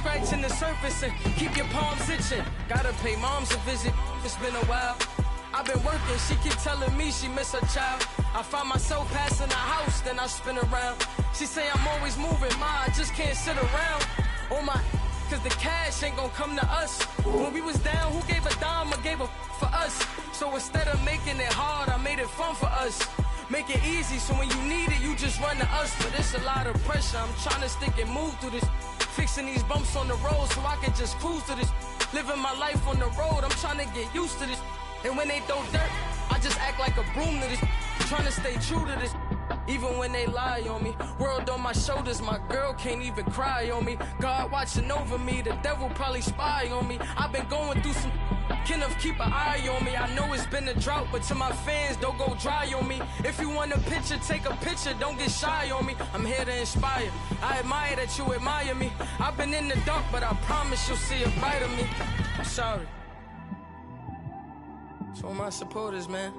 scratching the surface and keep your palms itching. Gotta pay moms a visit, it's been a while. I've been working, she keep telling me she miss her child. I find myself passing the house, then I spin around. She say I'm always moving, ma, I just can't sit around. Oh my, cause the cash ain't gon' come to us. When we was down, who gave a dime or gave a for us? So instead of making it hard, I made it fun for us. Make it easy, so when you need it, you just run to us. But it's a lot of pressure, I'm trying to stick and move through this. Fixing these bumps on the road so I can just cruise to this. Living my life on the road, I'm trying to get used to this. And when they throw dirt, I just act like a broom to this. Trying to stay true to this. Even when they lie on me, world on my shoulders, my girl can't even cry on me. God watching over me, the devil probably spy on me. I've been going through some, Kenneth keep an eye on me. I know it's been a drought, but to my fans, don't go dry on me. If you want a picture, take a picture, don't get shy on me. I'm here to inspire, I admire that you admire me. I've been in the dark, but I promise you'll see a brighter me. I'm sorry. To all my supporters, man,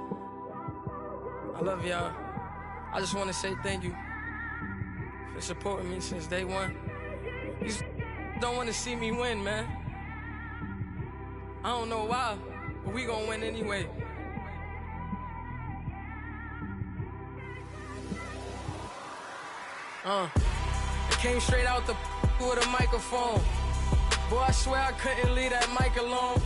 I love y'all. I just want to say thank you for supporting me since day one. You don't want to see me win, man. I don't know why, but we gonna win anyway. I came straight out the with a microphone. Boy, I swear I couldn't leave that mic alone.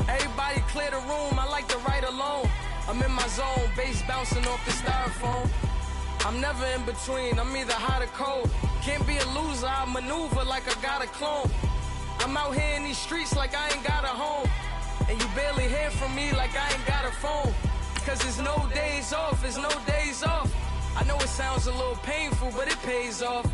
Everybody clear the room, I like to write alone. I'm in my zone, bass bouncing off the styrofoam. I'm never in between, I'm either hot or cold. Can't be a loser, I maneuver like I got a clone. I'm out here in these streets like I ain't got a home. And you barely hear from me like I ain't got a phone. Cause there's no days off, there's no days off. I know it sounds a little painful, but it pays off.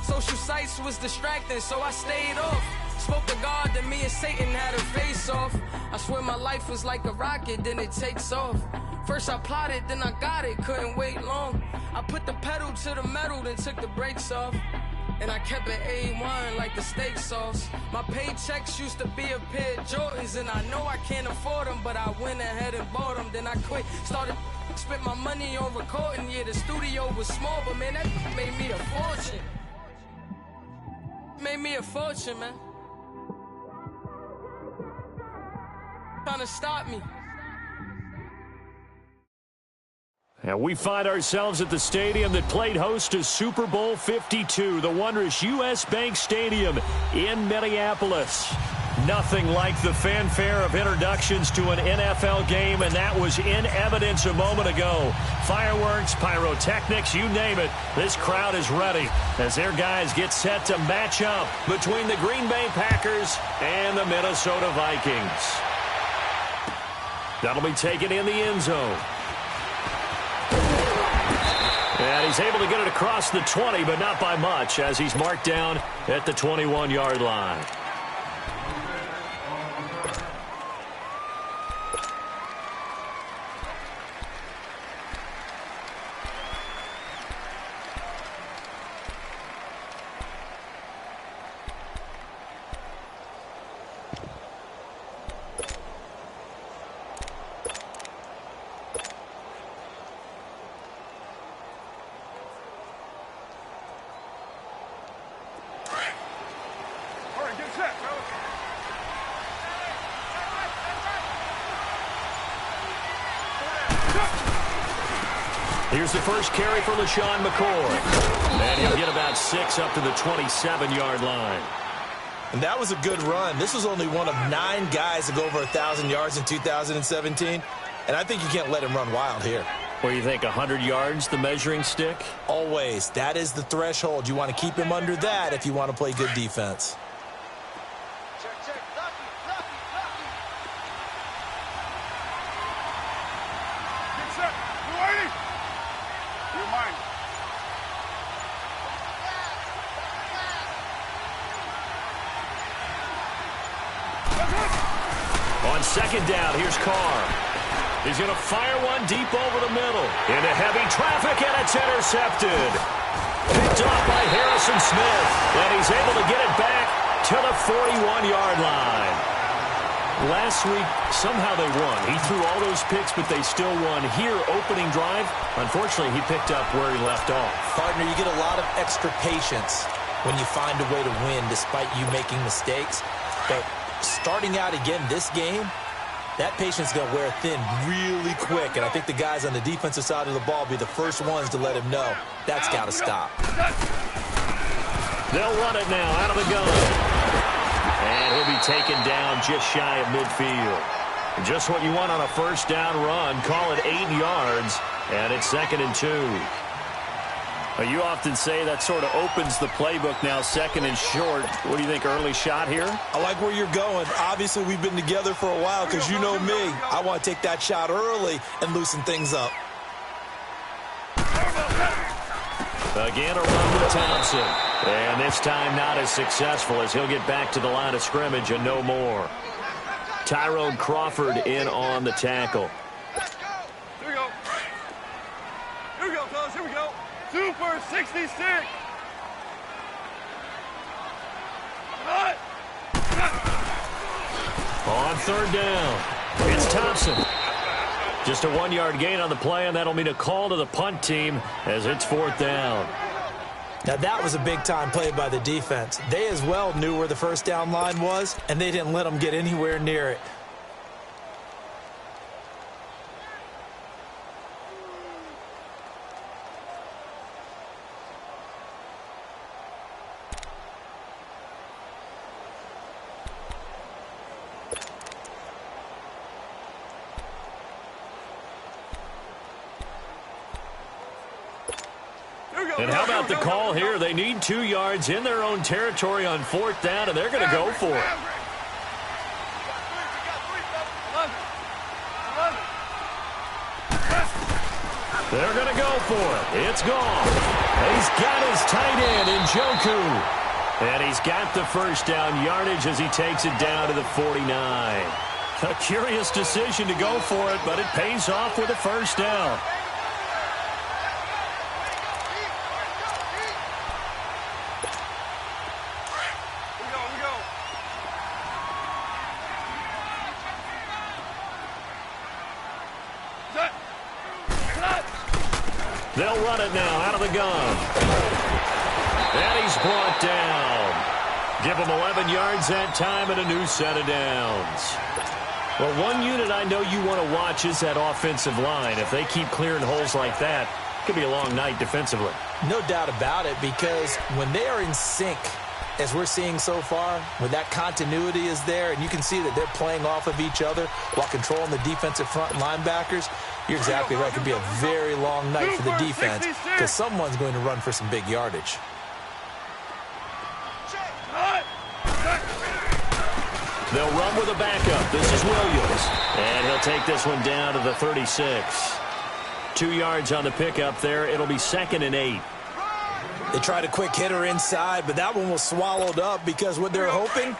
Social sites was distracting, so I stayed off. Spoke to God, then me and Satan had a face off. I swear my life was like a rocket, then it takes off. First I plotted, then I got it, couldn't wait long. I put the pedal to the metal, then took the brakes off. And I kept it A1 like the steak sauce. My paychecks used to be a pair of Jordans, and I know I can't afford them, but I went ahead and bought them. Then I quit, started spent my money on recording. Yeah, the studio was small, but man, that made me a fortune. Made me a fortune, man. Trying to stop me. And we find ourselves at the stadium that played host to Super Bowl 52, the wondrous U.S. Bank Stadium in Minneapolis. Nothing like the fanfare of introductions to an NFL game, and that was in evidence a moment ago. Fireworks, pyrotechnics, you name it. This crowd is ready as their guys get set to match up between the Green Bay Packers and the Minnesota Vikings. That'll be taken in the end zone. And he's able to get it across the 20, but not by much, as he's marked down at the 21-yard line. Here's the first carry for LaShawn McCoy. And he'll get about 6 up to the 27-yard line. And that was a good run. This was only one of 9 guys to go over 1,000 yards in 2017. And I think you can't let him run wild here. What do you think, 100 yards, the measuring stick? Always. That is the threshold. You want to keep him under that if you want to play good defense. On second down, here's Carr. He's going to fire one deep over the middle. Into heavy traffic, and it's intercepted. Picked off by Harrison Smith. And he's able to get it back to the 41-yard line. Last week, somehow they won. He threw all those picks, but they still won. Here, opening drive, unfortunately, he picked up where he left off. Partner, you get a lot of extra patience. when you find a way to win despite you making mistakes. But starting out again this game, that patience is going to wear thin really quick, and I think the guys on the defensive side of the ball will be the first ones to let him know that's got to stop. They'll run it now out of the gun. And he'll be taken down just shy of midfield. Just what you want on a first down run. Call it 8 yards, and it's 2nd and 2. Well, you often say that sort of opens the playbook now, 2nd and short. What do you think, early shot here? I like where you're going. Obviously, we've been together for a while because you know me. I want to take that shot early and loosen things up. Again, a run with Thompson. And this time not as successful as he'll get back to the line of scrimmage and no more. Tyrone Crawford in on the tackle. Here we go. Here we go, fellas. Here we go. 2 for 66. On 3rd down, it's Thompson. Just a 1-yard gain on the play, and that'll mean a call to the punt team as it's 4th down. Now, that was a big-time play by the defense. They as well knew where the first down line was, and they didn't let them get anywhere near it. And how about the call here? They need 2 yards in their own territory on 4th down, and they're going to go for it. They're going to go for it. It's gone. He's got his tight end in Njoku. And he's got the first down yardage as he takes it down to the 49. A curious decision to go for it, but it pays off with a first down. They'll run it now out of the gun. And he's brought down. Give him 11 yards that time and a new set of downs. Well, one unit I know you want to watch is that offensive line. If they keep clearing holes like that, it could be a long night defensively. No doubt about it, because when they are in sync, as we're seeing so far, when that continuity is there, and you can see that they're playing off of each other while controlling the defensive front linebackers, you're exactly right. It could be a very long night for the defense because someone's going to run for some big yardage. They'll run with a backup. This is Williams. And he'll take this one down to the 36. 2 yards on the pickup there. It'll be 2nd and 8. They tried a quick hitter inside, but that one was swallowed up because what they're hoping,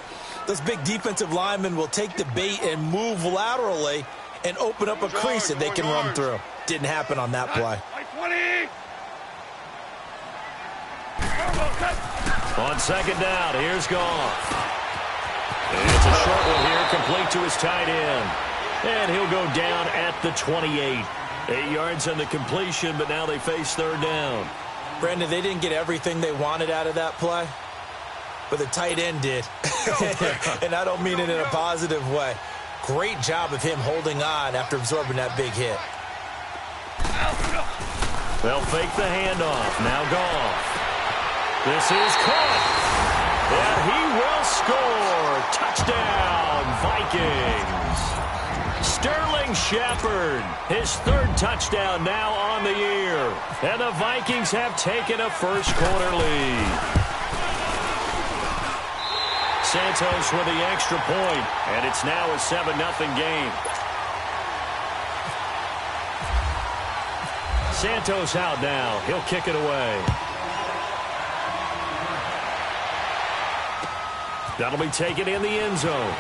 those big defensive linemen will take the bait and move laterally and open up a crease that they can run through. Didn't happen on that play. On 2nd down, here's Goff. It's a short one here, complete to his tight end. And he'll go down at the 28. 8 yards on the completion, but now they face 3rd down. Brandon, they didn't get everything they wanted out of that play, but the tight end did. And I don't mean it in a positive way. Great job of him holding on after absorbing that big hit. They'll fake the handoff. Now Goff. This is caught. And he will score. Touchdown, Vikings. Sterling Shepard, his 3rd touchdown now on the year. And the Vikings have taken a first-quarter lead. Santos with the extra point, and it's now a 7-0 game. Santos out now. He'll kick it away. That'll be taken in the end zone.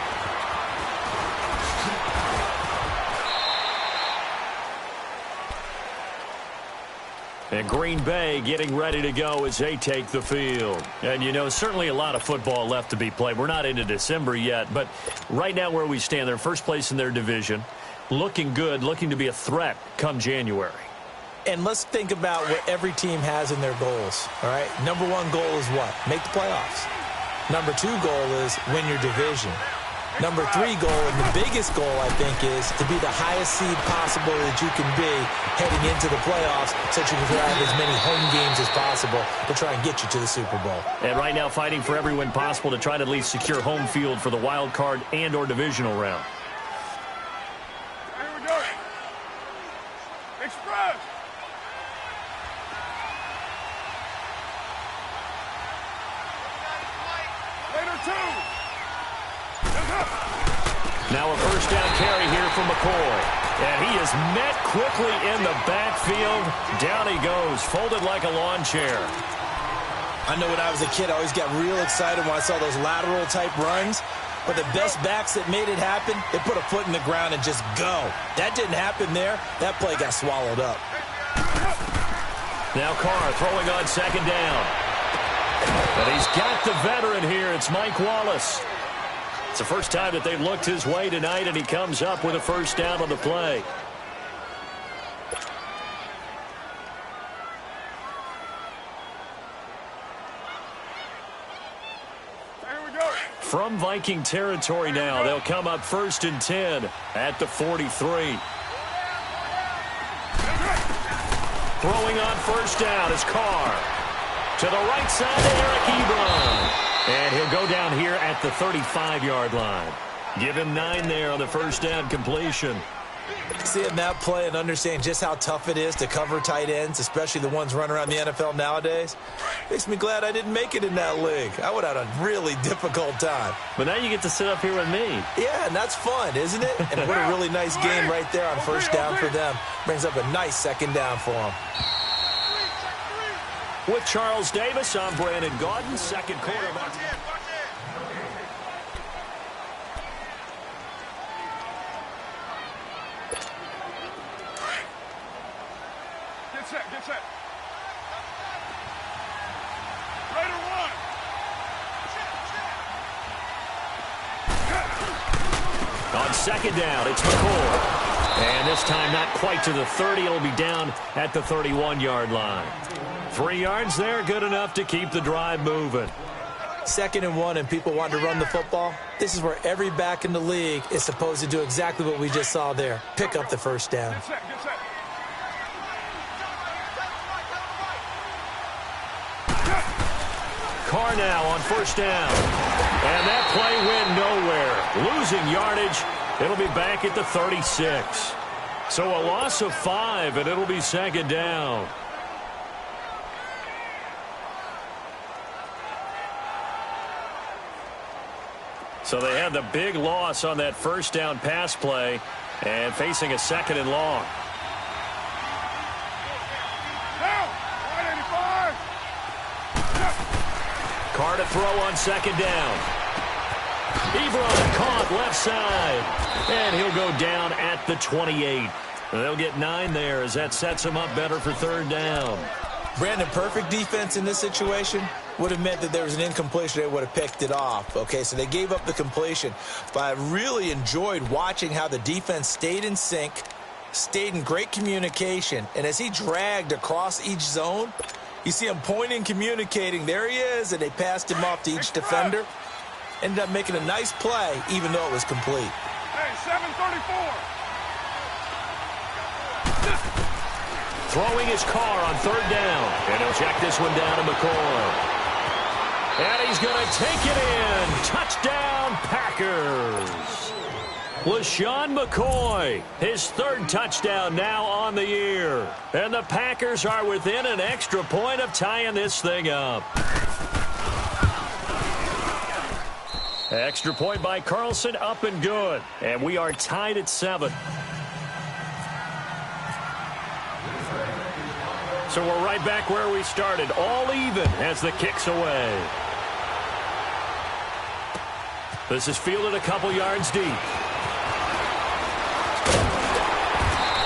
And Green Bay getting ready to go as they take the field. And, you know, certainly a lot of football left to be played. We're not into December yet, but right now where we stand, they're first place in their division, looking good, looking to be a threat come January. And let's think about what every team has in their goals, all right? Number one goal is what? Make the playoffs. Number two goal is win your division. Number three goal, and the biggest goal, I think, is to be the highest seed possible that you can be heading into the playoffs so that you can have as many home games as possible to try and get you to the Super Bowl. And right now fighting for every win possible to try to at least secure home field for the wild card and or divisional round. Here we go. Express. Later, two. Now a first down carry here from McCoy. And he is met quickly in the backfield. Down he goes, folded like a lawn chair. I know when I was a kid, I always got real excited when I saw those lateral type runs. But the best backs that made it happen, they put a foot in the ground and just go. That didn't happen there. That play got swallowed up. Now Carr throwing on second down. And he's got the veteran here. It's Mike Wallace. It's the first time that they've looked his way tonight, and he comes up with a first down on the play. From Viking territory now, they'll come up 1st and 10 at the 43. Throwing on first down is Carr. To the right side to Eric Ebron. And he'll go down here at the 35-yard line. Give him 9 there on the first down completion. Seeing that play and understanding just how tough it is to cover tight ends, especially the ones running around the NFL nowadays, makes me glad I didn't make it in that league. I would have had a really difficult time. But now you get to sit up here with me. Yeah, and that's fun, isn't it? And what a really nice game right there on first down for them. Brings up a nice second down for them. With Charles Davis, I'm Brandon Gaudin, second quarter. Get set. Raider one. On second down, it's McCoy. And this time not quite to the 30. It'll be down at the 31-yard line. 3 yards there, good enough to keep the drive moving. 2nd and 1 and people want to run the football. This is where every back in the league is supposed to do exactly what we just saw there. Pick up the first down. Get set. Carr now on first down. And that play went nowhere. Losing yardage. It'll be back at the 36. So a loss of 5, and it'll be second down. So they had the big loss on that first down pass play and facing a 2nd and long. Carr to throw on second down. Ebron caught left side. And he'll go down at the 28. They'll get 9 there as that sets him up better for 3rd down. Brandon, perfect defense in this situation would have meant that there was an incompletion. They would have picked it off. Okay, so they gave up the completion. But I really enjoyed watching how the defense stayed in sync, stayed in great communication. And as he dragged across each zone, you see him pointing, communicating. There he is, and they passed him off to each defender. Ended up making a nice play, even though it was complete. Hey, 7:34. Throwing his Carr on 3rd down. And he'll check this one down to McCoy. And he's going to take it in. Touchdown, Packers. LaShawn McCoy, his 3rd touchdown now on the year. And the Packers are within an extra point of tying this thing up. Extra point by Carlson, up and good. And we are tied at 7. So we're right back where we started, all even as the kick's away. This is fielded a couple yards deep.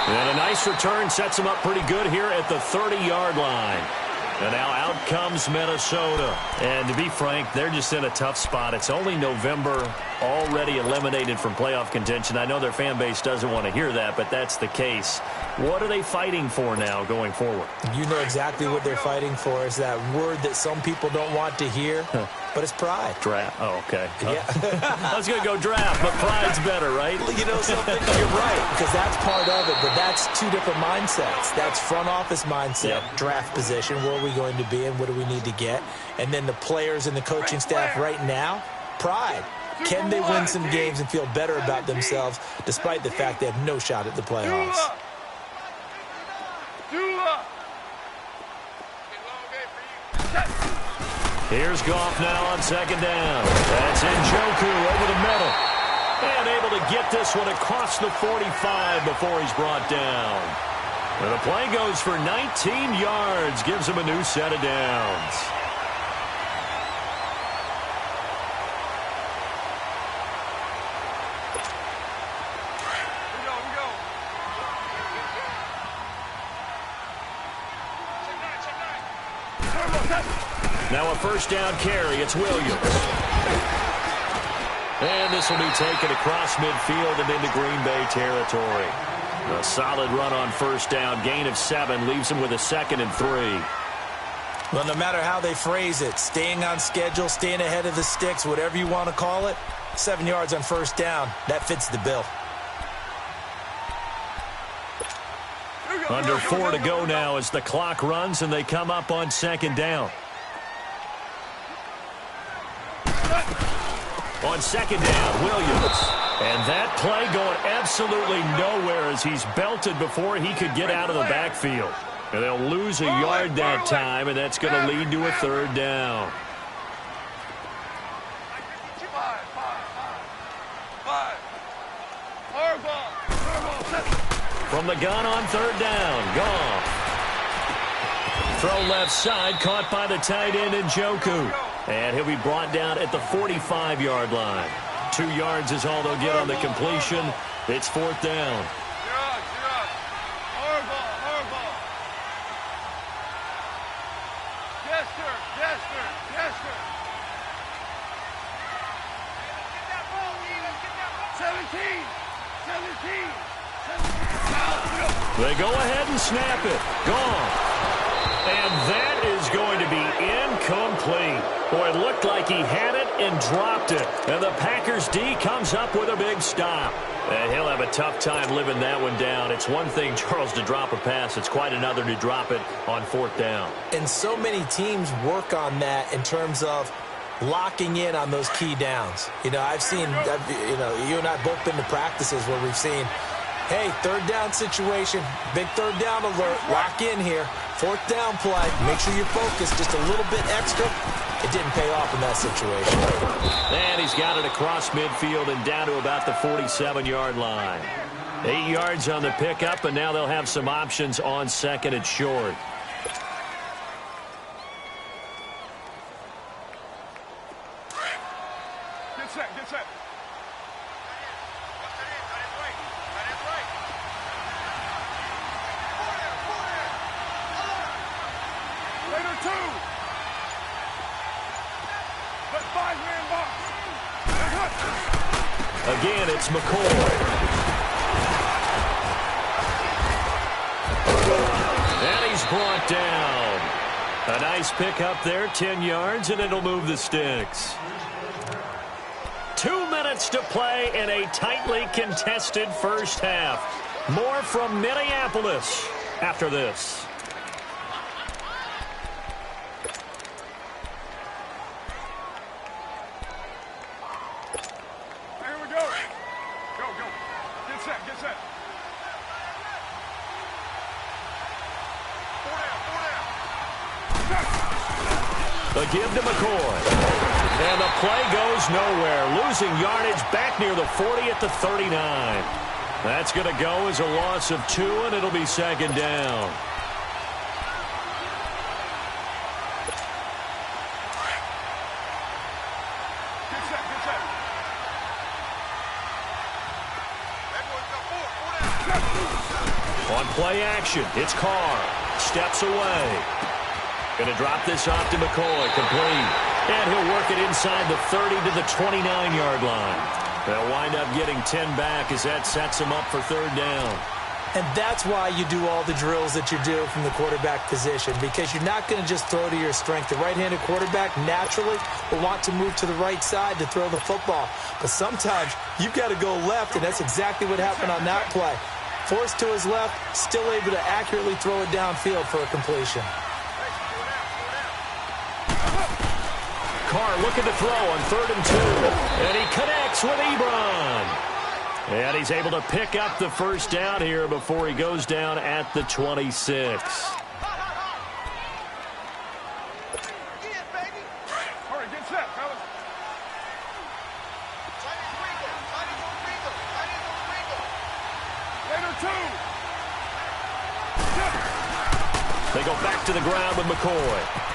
And a nice return sets him up pretty good here at the 30-yard line. And now out comes Minnesota. And to be frank, they're just in a tough spot. It's only November, already eliminated from playoff contention. I know their fan base doesn't want to hear that, but that's the case. What are they fighting for now going forward? You know exactly what they're fighting for is that word that some people don't want to hear, but it's pride. Draft. Oh, okay. Yeah. I was going to go draft, but pride's better, right? You know something? You're right, because that's part of it, but that's two different mindsets. That's front office mindset, draft position, where are we going to be and what do we need to get? And then the players and the coaching staff right now, pride. Can they win some games and feel better about themselves despite the fact they have no shot at the playoffs? Here's Goff now on second down. That's Njoku over the middle. And able to get this one across the 45 before he's brought down. And the play goes for 19 yards. Gives him a new set of downs. Now a first down carry. It's Williams. And this will be taken across midfield and into Green Bay territory. A solid run on first down. Gain of 7 leaves him with a 2nd and 3. Well, no matter how they phrase it, staying on schedule, staying ahead of the sticks, whatever you want to call it, 7 yards on first down, that fits the bill. Under 4 to go now as the clock runs and they come up on second down. On second down, Williams. And that play going absolutely nowhere as he's belted before he could get out of the backfield. And they'll lose a yard that time, and that's going to lead to a third down. From the gun on third down, Goff. Throw left side, caught by the tight end Njoku. And he'll be brought down at the 45-yard line. 2 yards is all they'll get on the completion. It's fourth down. Yes, sir. Yes, sir. Yes, sir. 17. 17. They go ahead and snap it. Gone. And that is going to be incomplete. Boy, it looked like he had it and dropped it. And the Packers D comes up with a big stop. And he'll have a tough time living that one down. It's one thing, Charles, to drop a pass. It's quite another to drop it on fourth down. And so many teams work on that in terms of locking in on those key downs. You know, I've seen, you and I both been to practices where we've seen, hey, third down situation, big third down alert, lock in here. Fourth down play, make sure you're focused just a little bit extra. It didn't pay off in that situation. And he's got it across midfield and down to about the 47-yard line. 8 yards on the pickup, and now they'll have some options on second and short. Get set, get set. Later, 2. But 5-man box. Again, it's McCoy. And he's brought down. A nice pickup there, 10 yards, and it'll move the sticks. 2 minutes to play in a tightly contested first half. More from Minneapolis after this. Here we go. Go, go. Get set, get set. 4 down, 4 down. The give to McCoy. And the play goes nowhere. Losing yardage back near the 40 at the 39. That's going to go as a loss of 2, and it'll be second down. Get set, get set. On play action, it's Carr. Steps away. Going to drop this off to McCoy. Complete. And he'll work it inside the 30 to the 29-yard line. They'll wind up getting 10 back as that sets them up for third down. And that's why you do all the drills that you do from the quarterback position, because you're not going to just throw to your strength. The right-handed quarterback naturally will want to move to the right side to throw the football. But sometimes you've got to go left, and that's exactly what happened on that play. Forced to his left, still able to accurately throw it downfield for a completion. Carr looking to throw on 3rd and 2. And he connects with Ebron. And he's able to pick up the first down here before he goes down at the 26. They go back to the ground with McCoy.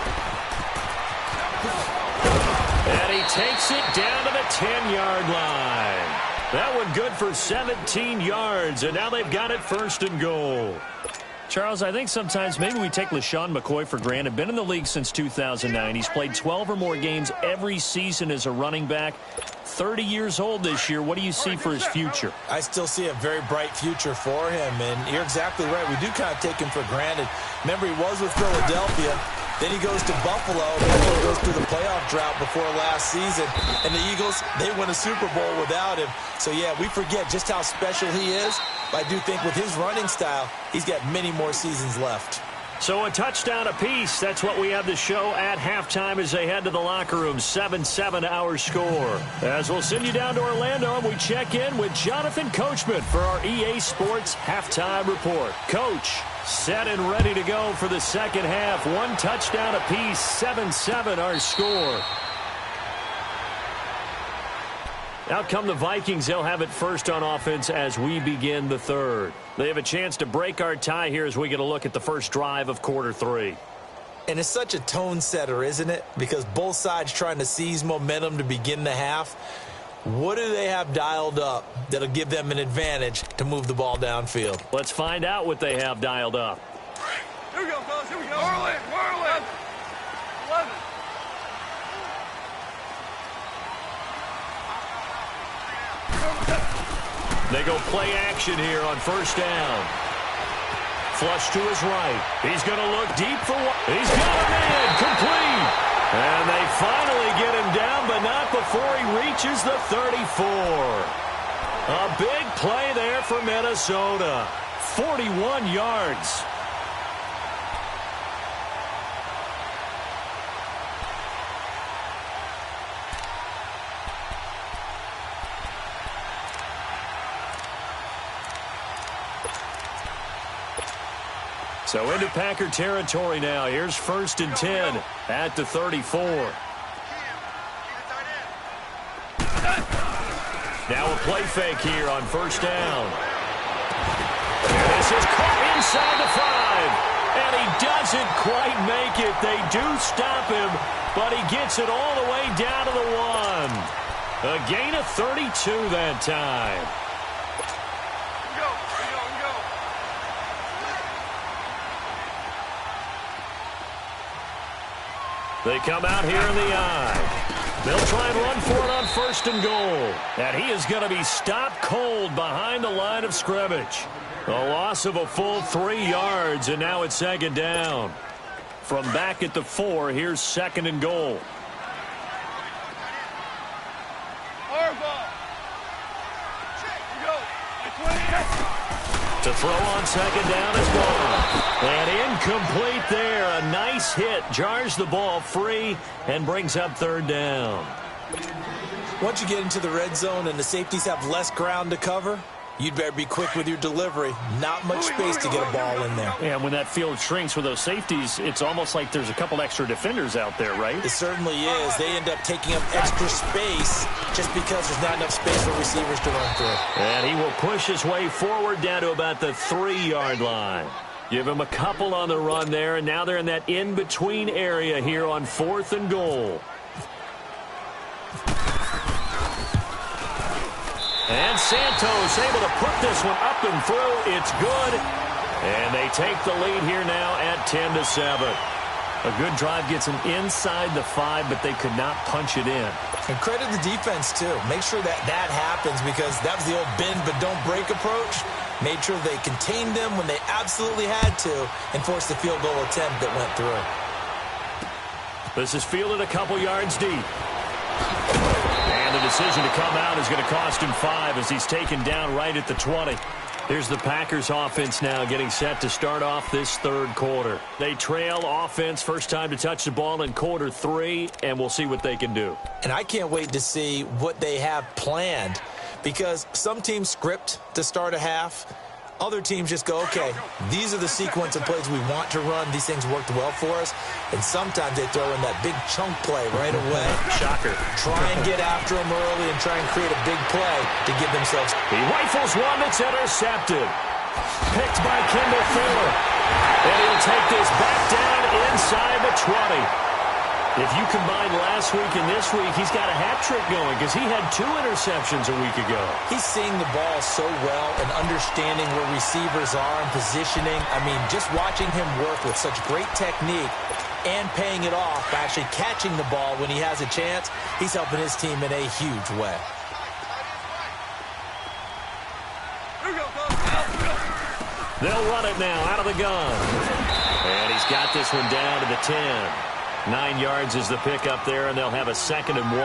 And he takes it down to the 10-yard line. That one good for 17 yards, and now they've got it 1st and goal. Charles, I think sometimes maybe we take LaShawn McCoy for granted. Been in the league since 2009. He's played 12 or more games every season as a running back. 30 years old this year. What do you see for his future? I still see a very bright future for him, and you're exactly right. We do kind of take him for granted. Remember, he was with Philadelphia. Then he goes to Buffalo. Buffalo goes through the playoff drought before last season. And the Eagles, they win a Super Bowl without him. So, yeah, we forget just how special he is. But I do think with his running style, he's got many more seasons left. So a touchdown apiece. That's what we have to show at halftime as they head to the locker room. 7-7 our score. As we'll send you down to Orlando, and we check in with Jonathan Coachman for our EA Sports Halftime Report. Coach, set and ready to go for the second half. One touchdown apiece. 7-7 our score. Out come the Vikings. They'll have it first on offense as we begin the third. They have a chance to break our tie here as we get a look at the first drive of quarter 3. And it's such a tone setter, isn't it? Because both sides trying to seize momentum to begin the half. What do they have dialed up that'll give them an advantage to move the ball downfield? Let's find out what they have dialed up. Here we go, fellas. Here we go. Marlin. 11. They go play action here on first down. Flush to his right. He's going to look deep for one. He's got a man. Complete. And they finally get him down, but not before he reaches the 34. A big play there for Minnesota. 41 yards. So into Packer territory now. Here's 1st and 10 at the 34. Now a play fake here on first down. This is caught inside the 5. And he doesn't quite make it. They do stop him, but he gets it all the way down to the 1. A gain of 32 that time. They come out here in the eye. They'll try and run for it on 1st and goal. And he is going to be stopped cold behind the line of scrimmage. A loss of a full 3 yards, and now it's 2nd down. From back at the 4, here's 2nd and goal. To throw on 2nd down is Ball. And incomplete there. A nice hit. Jars the ball free and brings up 3rd down. Once you get into the red zone and the safeties have less ground to cover, you'd better be quick with your delivery. Not much space to get a ball in there. Yeah, when that field shrinks with those safeties, it's almost like there's a couple extra defenders out there, right? It certainly is. They end up taking up extra space just because there's not enough space for receivers to run through. And he will push his way forward down to about the 3-yard line. Give him a couple on the run there, and now they're in that in-between area here on 4th and goal. And Santos able to put this one up and through. It's good. And they take the lead here now at 10-7. A good drive gets them inside the 5, but they could not punch it in. And credit the defense, too. Make sure that happens, because that was the old bend but don't break approach. Made sure they contained them when they absolutely had to and forced the field goal attempt that went through. This is fielded a couple yards deep. And the decision to come out is going to cost him 5 as he's taken down right at the 20. Here's the Packers offense now getting set to start off this third quarter. They trail offense, first time to touch the ball in quarter 3, and we'll see what they can do. And I can't wait to see what they have planned, because some teams script to start a half. Other teams just go, okay, these are the sequence of plays we want to run. These things worked well for us. And sometimes they throw in that big chunk play right away. Shocker. Try and get after them early and try and create a big play to give themselves. He rifles one that's intercepted. Picked by Kendall Fuller. And he'll take this back down inside the 20. If you combine last week and this week, he's got a hat trick going because he had 2 interceptions a week ago. He's seeing the ball so well and understanding where receivers are and positioning. I mean, just watching him work with such great technique and paying it off by actually catching the ball when he has a chance, he's helping his team in a huge way. They'll run it now out of the gun. And he's got this one down to the 10. 9 yards is the pickup there, and they'll have a 2nd and 1.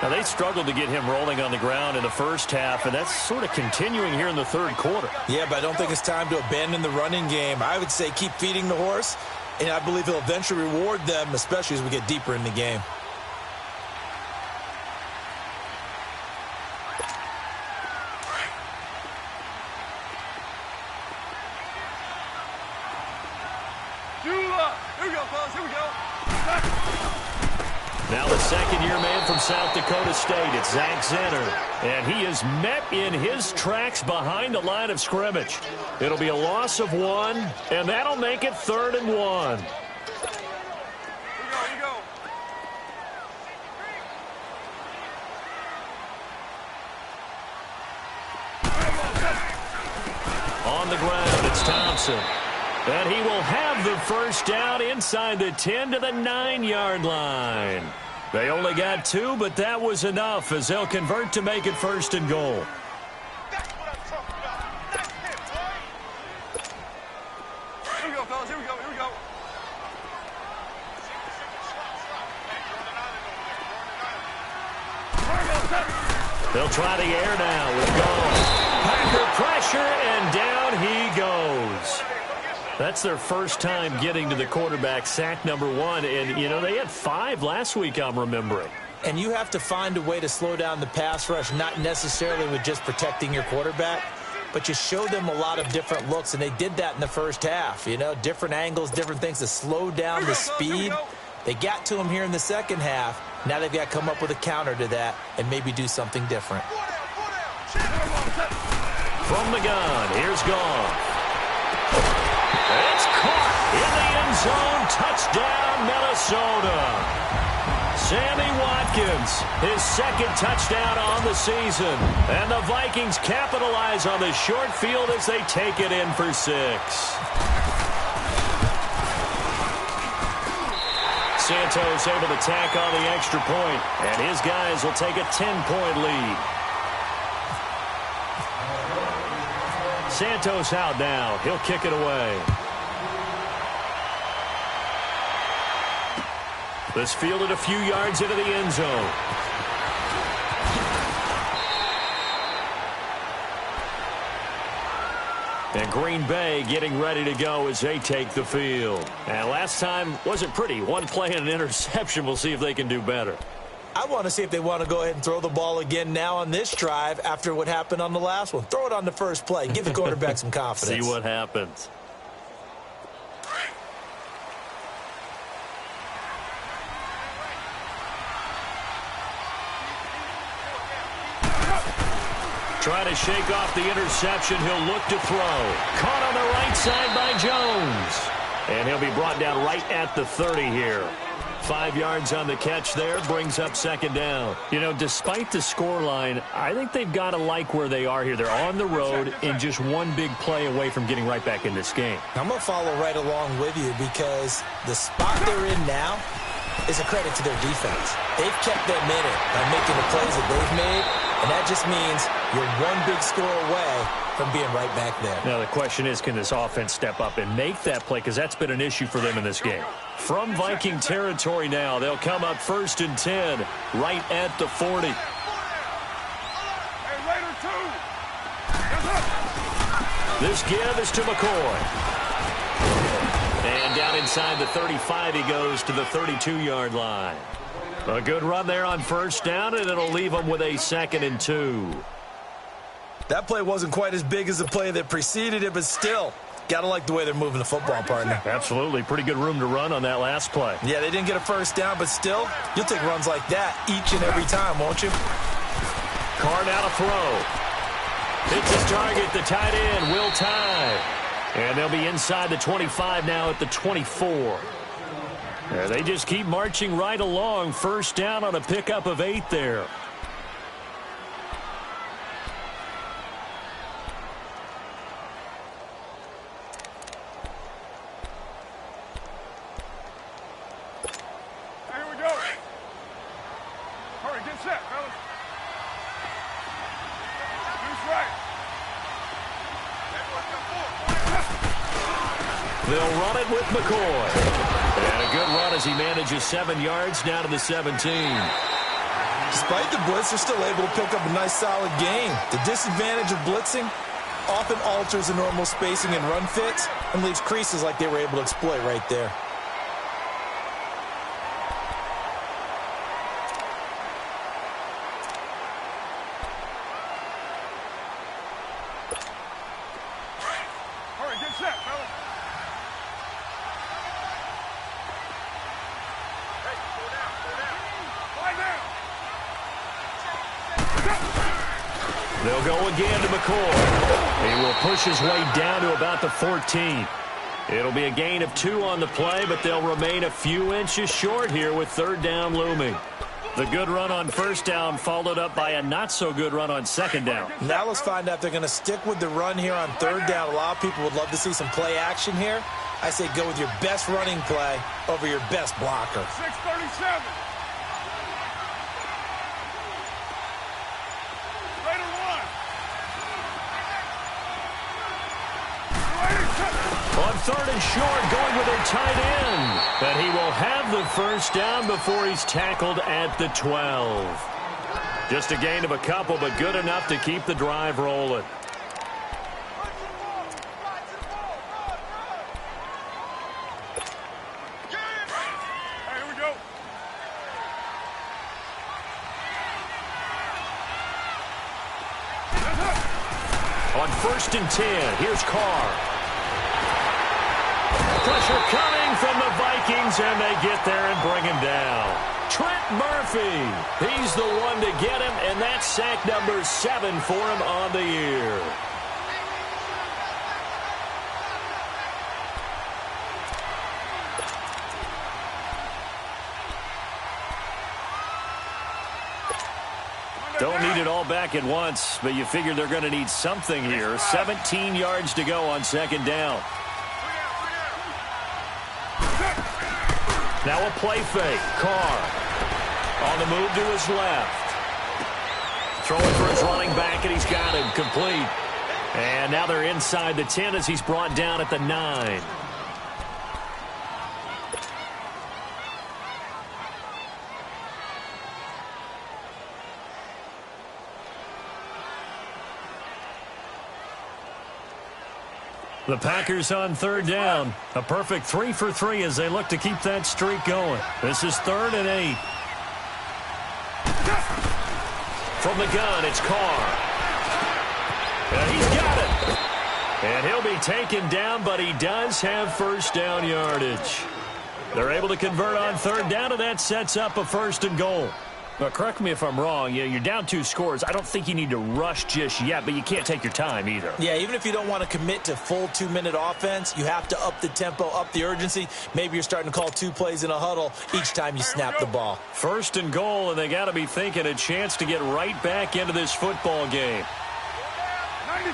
Now, they struggled to get him rolling on the ground in the first half, and that's sort of continuing here in the third quarter. Yeah, but I don't think it's time to abandon the running game. I would say keep feeding the horse, and I believe he'll eventually reward them, especially as we get deeper in the game. Now the second-year man from South Dakota State, it's Zach Zenner. And he is met in his tracks behind the line of scrimmage. It'll be a loss of 1, and that'll make it 3rd and 1. Here we go. On the ground, it's Thompson. And he will have the first down inside the 10 to the 9-yard line. They only got 2, but that was enough as they'll convert to make it 1st and goal. Here we go, fellas. Here we go. They'll try the air now with Gall. Packer pressure, and down he goes. That's their first time getting to the quarterback, sack number 1. And, you know, they had 5 last week, I'm remembering. And you have to find a way to slow down the pass rush, not necessarily with just protecting your quarterback, but you show them a lot of different looks, and they did that in the first half. You know, different angles, different things to slow down the speed. They got to him here in the second half. Now they've got to come up with a counter to that and maybe do something different. From the gun, here's Goff. It's caught in the end zone. Touchdown, Minnesota. Sammy Watkins, his 2nd touchdown on the season. And the Vikings capitalize on the short field as they take it in for 6. Santos able to tack on the extra point, and his guys will take a 10-point lead. Santos out now. He'll kick it away. This fielded a few yards into the end zone. And Green Bay getting ready to go as they take the field. And last time wasn't pretty. 1 play and an interception. We'll see if they can do better. I want to see if they want to go ahead and throw the ball again now on this drive after what happened on the last one. Throw it on the first play. Give the quarterback some confidence. See what happens. Trying to shake off the interception. He'll look to throw. Caught on the right side by Jones. And he'll be brought down right at the 30 here. 5 yards on the catch there, brings up second down. You know, despite the scoreline, I think they've got to like where they are here. They're on the road and just one big play away from getting right back in this game. I'm going to follow right along with you because the spot they're in now is a credit to their defense. They've kept them in it by making the plays that they've made, and that just means you're one big score away from being right back there. Now, the question is, can this offense step up and make that play? Because that's been an issue for them in this game. From Viking territory now, they'll come up 1st and 10, right at the 40. Hey, Raider 2. This give is to McCoy. And down inside the 35, he goes to the 32-yard line. A good run there on 1st down, and it'll leave him with a 2nd and 2. That play wasn't quite as big as the play that preceded it, but still, got to like the way they're moving the football, partner. Absolutely. Pretty good room to run on that last play. Yeah, they didn't get a 1st down, but still, you'll take runs like that each and every time, won't you? Carr now to throw. Hits his target, the tight end, Will Tye. And they'll be inside the 25 now at the 24. They just keep marching right along. 1st down on a pickup of 8 there. Here we go. Hurry, get set, fellas. Loose right. They'll run it with McCoy. And a good run as he manages 7 yards down to the 17. Despite the blitz, they're still able to pick up a nice, solid gain. The disadvantage of blitzing often alters the normal spacing and run fits and leaves creases like they were able to exploit right there. Hurry, get set, fellas. Hey, slow down, slow down. Lie down. They'll go again to McCoy. He will push his way down to about the 14. It'll be a gain of 2 on the play, but they'll remain a few inches short here with 3rd down looming. The good run on 1st down followed up by a not-so-good run on 2nd down. Now let's find out if they're going to stick with the run here on 3rd down. A lot of people would love to see some play action here. I say go with your best running play over your best blocker. 6:37. Raider 1. On 3rd and short, going with a tight end. But he will have the 1st down before he's tackled at the 12. Just a gain of a couple, but good enough to keep the drive rolling. Hey, here we go. On 1st and 10, here's Carr. Pressure coming from the Vikings, and they get there and bring him down. Trent Murphy, he's the one to get him, and that's sack number 7 for him on the year. Don't need it all back at once, but you figure they're going to need something here. 17 yards to go on 2nd down. Now a play fake. Carr on the move to his left. Throwing for his running back, and he's got him complete. And now they're inside the 10 as he's brought down at the 9. The Packers on 3rd down. A perfect 3 for 3 as they look to keep that streak going. This is 3rd and 8. From the gun, it's Carr. And he's got it. And he'll be taken down, but he does have 1st down yardage. They're able to convert on 3rd down, and that sets up a 1st and goal. But correct me if I'm wrong, you're down 2 scores. I don't think you need to rush just yet, but you can't take your time either. Yeah, even if you don't want to commit to full 2-minute offense, you have to up the tempo, up the urgency. Maybe you're starting to call 2 plays in a huddle each time you snap the ball. 1st and goal, and they got to be thinking a chance to get right back into this football game. 93.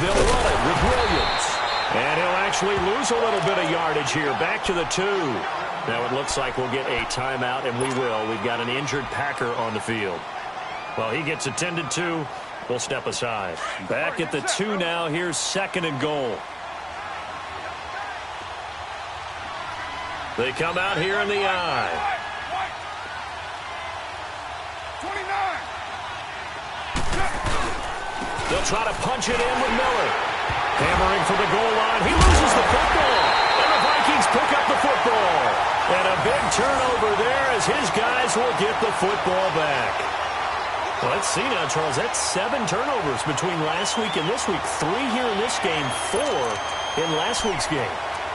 They'll run it with Williams. And he'll actually lose a little bit of yardage here. Back to the 2. Now it looks like we'll get a timeout, and we will. We've got an injured Packer on the field. Well, he gets attended to. We'll step aside. Back at the 2 now. Here's 2nd and goal. They come out here in the I. 29. They'll try to punch it in with Miller. Hammering for the goal line. He loses the football. And the Vikings pick up the football. And a big turnover there as his guys will get the football back. Well, let's see now, Charles. That's 7 turnovers between last week and this week. 3 here in this game, 4 in last week's game.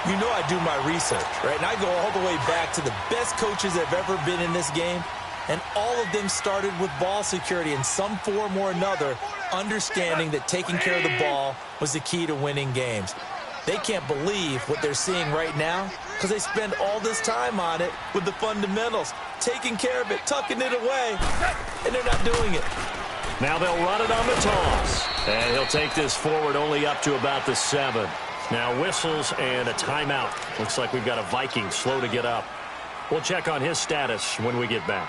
You know I do my research, right? And I go all the way back to the best coaches that have ever been in this game. And all of them started with ball security in some form or another, understanding that taking care of the ball was the key to winning games. They can't believe what they're seeing right now because they spend all this time on it with the fundamentals, taking care of it, tucking it away, and they're not doing it. Now they'll run it on the toss. And he'll take this forward only up to about the 7. Now whistles and a timeout. Looks like we've got a Viking slow to get up. We'll check on his status when we get back.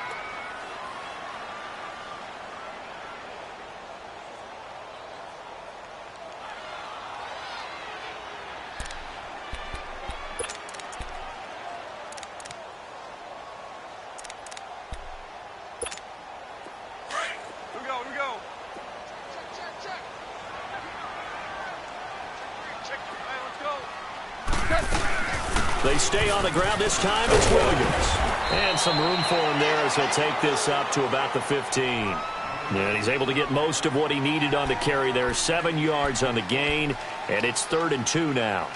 They stay on the ground. This time it's Williams. And some room for him there as he'll take this up to about the 15. And he's able to get most of what he needed on the carry there. 7 yards on the gain, and it's 3rd and 2 now.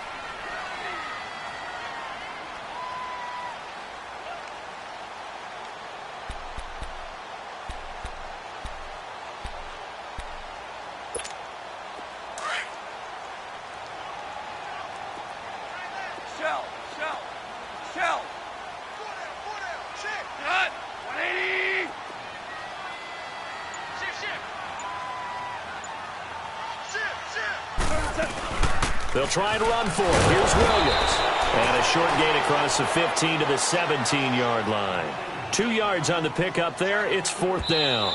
They'll try and run for it. Here's Williams. And a short gain across the 15 to the 17-yard line. 2 yards on the pickup there. It's 4th down.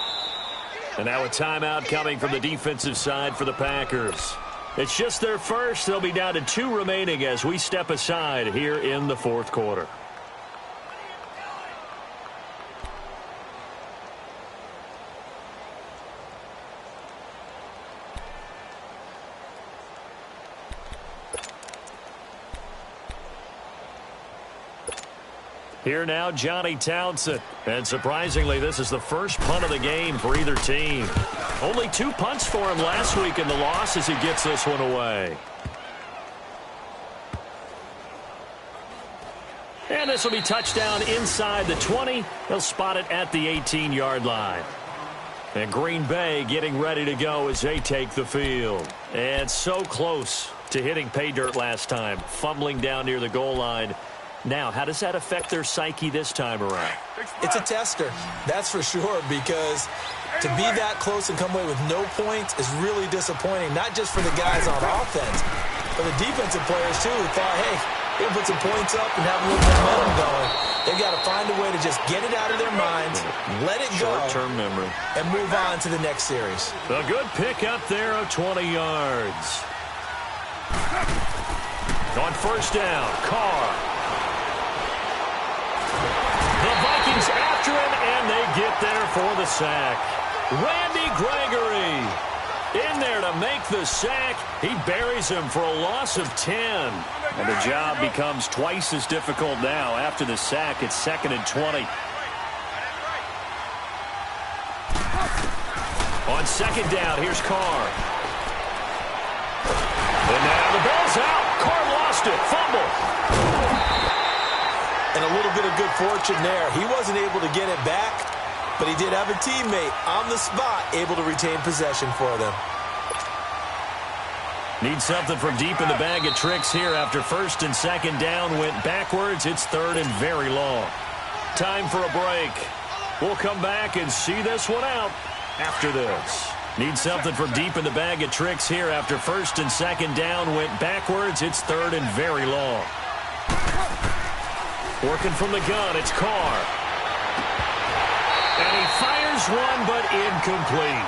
And now a timeout coming from the defensive side for the Packers. It's just their first. They'll be down to 2 remaining as we step aside here in the 4th quarter. Here now, Johnny Townsend. And surprisingly, this is the first punt of the game for either team. Only 2 punts for him last week in the loss as he gets this one away. And this will be touchdown inside the 20. They'll spot it at the 18-yard line. And Green Bay getting ready to go as they take the field. And so close to hitting pay dirt last time, fumbling down near the goal line. Now, how does that affect their psyche this time around? It's a tester, that's for sure, because to be that close and come away with no points is really disappointing, not just for the guys on offense, but the defensive players, too, who thought, hey, they can put some points up and have a little momentum going. They've got to find a way to just get it out of their minds, let it go, short-term memory, and move on to the next series. A good pick up there of 20 yards. On 1st down, Carr. The Vikings after him, and they get there for the sack. Randy Gregory in there to make the sack. He buries him for a loss of 10. And the job becomes twice as difficult now. After the sack, it's 2nd and 20. On 2nd down, here's Carr. And now the ball's out. Carr lost it. Fumble. And a little bit of good fortune there. He wasn't able to get it back, but he did have a teammate on the spot able to retain possession for them. Need something from deep in the bag of tricks here after first and second down went backwards. It's third and very long. Time for a break. We'll come back and see this one out after this. Need something from deep in the bag of tricks here after first and second down went backwards. It's third and very long. Working from the gun, it's Carr. And he fires one, but incomplete.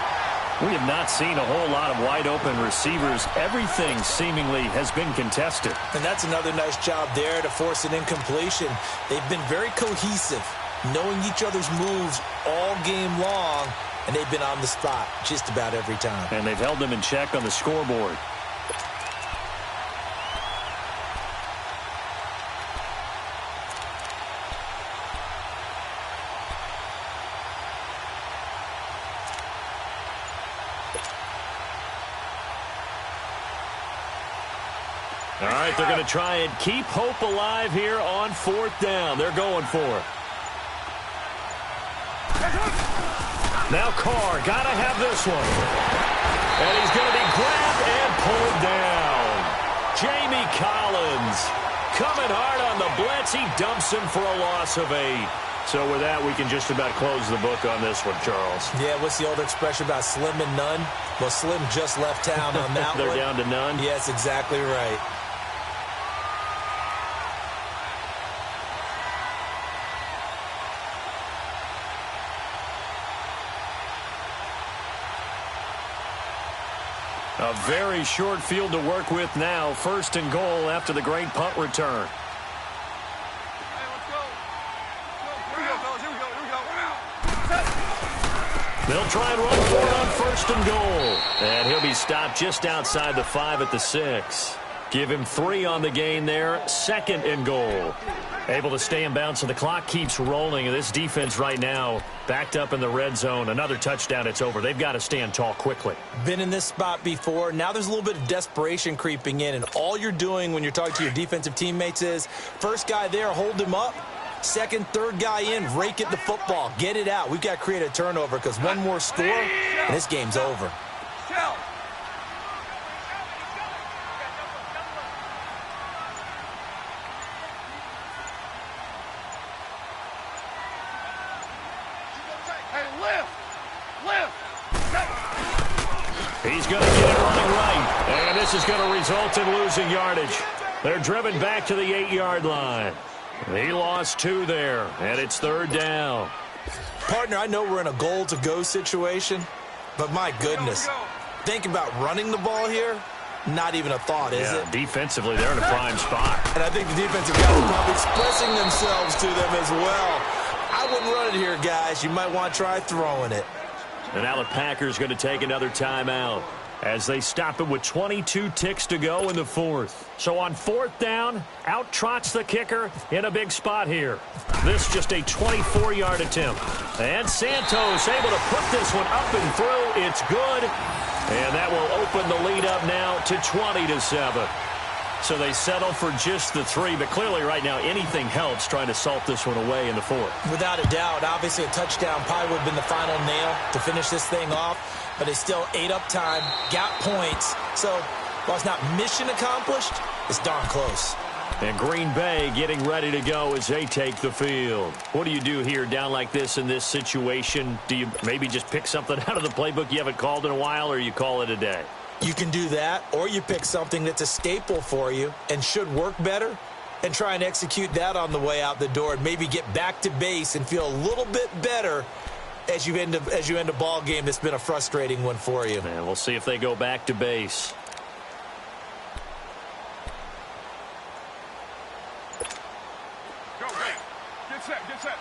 We have not seen a whole lot of wide-open receivers. Everything seemingly has been contested. And that's another nice job there to force an incompletion. They've been very cohesive, knowing each other's moves all game long, and they've been on the spot just about every time. And they've held them in check on the scoreboard. All right, they're going to try and keep hope alive here on fourth down. They're going for it. Now Carr, got to have this one. And he's going to be grabbed and pulled down. Jamie Collins coming hard on the blitz. He dumps him for a loss of 8. So with that, we can just about close the book on this one, Charles. Yeah, what's the old expression about slim and none? Well, Slim just left town on that They're one. down to none? Yes, exactly right. A very short field to work with now. First and goal after the great punt return. Hey, let's go. Here we go, fellas. Here we go. Here we go. They'll try and run for it on first and goal. And he'll be stopped just outside the 5 at the 6. Give him 3 on the gain there. Second and goal. Able to stay in bounds, so the clock keeps rolling. And this defense right now backed up in the red zone. Another touchdown, it's over. They've got to stand tall quickly. Been in this spot before. Now there's a little bit of desperation creeping in. And all you're doing when you're talking to your defensive teammates is, first guy there, hold him up. Second, third guy in, rake at the football. Get it out. We've got to create a turnover because one more score, and this game's over. Shell. Hey, lift. He's going to get it running right. And this is going to result in losing yardage. They're driven back to the 8-yard line. He lost 2 there, and it's third down. Partner, I know we're in a goal-to-go situation, but my goodness, think about running the ball here. Not even a thought, is it? Defensively, they're in a prime spot. And I think the defensive guys are probably expressing themselves to them as well. I wouldn't run it here, guys. You might want to try throwing it. And now the Packers going to take another timeout as they stop it with 22 ticks to go in the 4th. So on 4th down, out trots the kicker in a big spot here. This just a 24-yard attempt. And Santos able to put this one up and through. It's good. And that will open the lead up now to 20-7. So they settle for just the 3, but clearly right now anything helps trying to salt this one away in the 4th. Without a doubt, obviously a touchdown probably would have been the final nail to finish this thing off, but it's still ate up time, got points. So while it's not mission accomplished, it's darn close. And Green Bay getting ready to go as they take the field. What do you do here down like this in this situation? Do you maybe just pick something out of the playbook you haven't called in a while, or you call it a day? You can do that, or you pick something that's a staple for you and should work better and try and execute that on the way out the door and maybe get back to base and feel a little bit better as you end a ball game that's been a frustrating one for you. And we'll see if they go back to base. Go, go. Get set, get set.